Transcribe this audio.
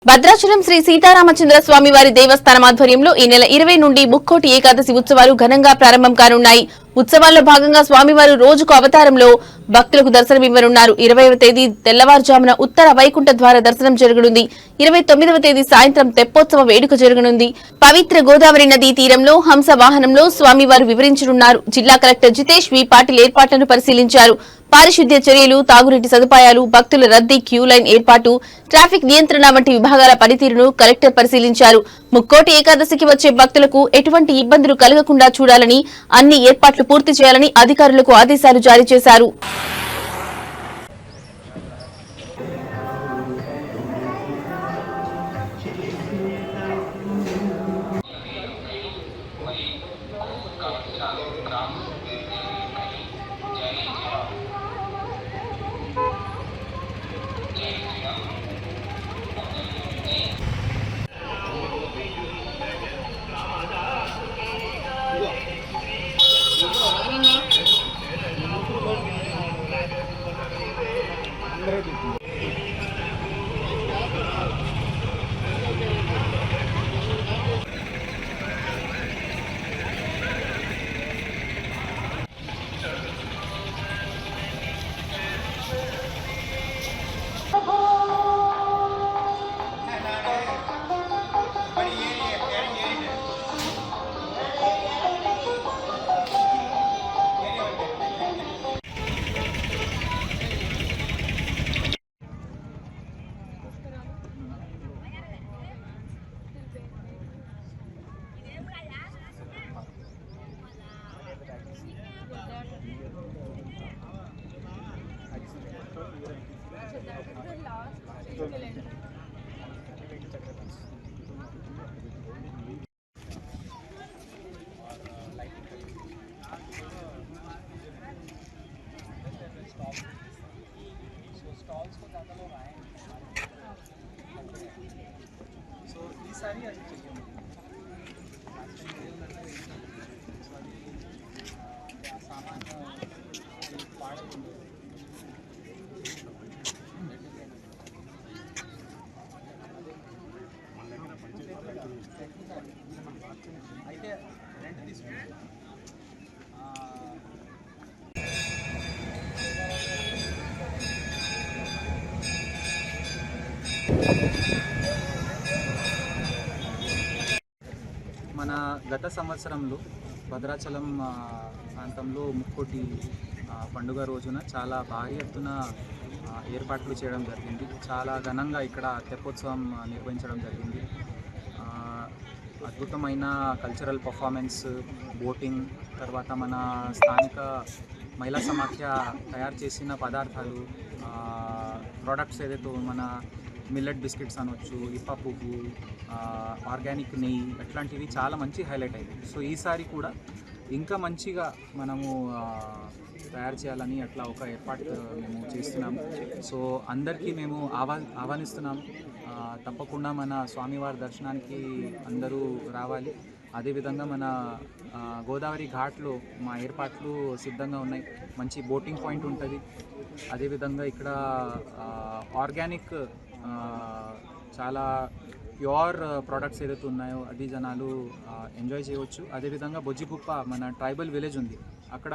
భద్రాచలం శ్రీ సీతారామచంద్ర స్వామి వారి దేవస్థానం ఆధ్వర్యంలో ఈ నెల 20 నుండి ముక్కోటి ఏకాదశి ఉత్సవాలు ఘనంగా ప్రారంభం కానున్నాయి. ఉత్సవాల్లో భాగంగా స్వామివారు రోజుకు అవతారంలో భక్తులకు దర్శనమివ్వనున్నారు. 20వ తేదీ తెల్లవారుజామున ఉత్తర వైకుంఠ ద్వార దర్శనం జరగనుంది. 29వ తేదీ సాయంత్రం తెప్పోత్సవ వేడుక జరగనుంది. పవిత్ర గోదావరి నదీ తీరంలో హంస వాహనంలో స్వామివారు వివరించనున్నారు. జిల్లా కలెక్టర్ జితేష్ వి పాటిల్ ఏర్పాట్లను పరిశీలించారు. పారిశుద్ధ్య చర్యలు, తాగునీటి సదుపాయాలు, భక్తుల రద్దీ, క్యూ లైన్ ఏర్పాటు, ట్రాఫిక్ నియంత్రణ వంటి విభాగాల పనితీరును కలెక్టర్ పరిశీలించారు. ముక్కోటి ఏకాదశికి వచ్చే భక్తులకు ఎటువంటి ఇబ్బందులు కలగకుండా చూడాలని, అన్ని ఏర్పాట్లు పూర్తి చేయాలని అధికారులకు ఆదేశాలు జారీ చేశారు. सारी ऐसी चाहिए सामान అయితే రెంట్ తీసుకుంటాం. మన గత సంవత్సరంలో భద్రాచలం ప్రాంతంలో ముక్కోటి పండుగ రోజున చాలా భారీ ఎత్తున ఏర్పాట్లు చేయడం జరిగింది. చాలా ఘనంగా ఇక్కడ తెప్పోత్సవం నిర్వహించడం జరిగింది. అద్భుతమైన కల్చరల్ పర్ఫార్మెన్స్, బోటింగ్, తర్వాత మన స్థానిక మహిళా సమాఖ్య తయారు చేసిన పదార్థాలు, ప్రోడక్ట్స్ ఏదైతే మన మిల్లెట్ బిస్కెట్స్ అనొచ్చు, ఇప్ప పువ్వు, ఆర్గానిక్ నెయ్యి, అట్లాంటివి చాలా మంచి హైలైట్ అయింది. సో ఈసారి కూడా ఇంకా మంచిగా మనము తయారు చేయాలని అట్లా ఒక ఏర్పాటు మేము చేస్తున్నాము. సో అందరికీ మేము ఆహ్వానిస్తున్నాము. తప్పకుండా మన స్వామివారి దర్శనానికి అందరూ రావాలి. అదేవిధంగా మన గోదావరి ఘాట్లో మా ఏర్పాట్లు సిద్ధంగా ఉన్నాయి. మంచి బోటింగ్ పాయింట్ ఉంటుంది. అదేవిధంగా ఇక్కడ ఆర్గానిక్ చాలా ప్యూర్ ప్రోడక్ట్స్ ఏదైతే ఉన్నాయో అది జనాలు ఎంజాయ్ చేయవచ్చు. అదేవిధంగా బొజ్జిపుప్ప మన ట్రైబల్ విలేజ్ ఉంది, అక్కడ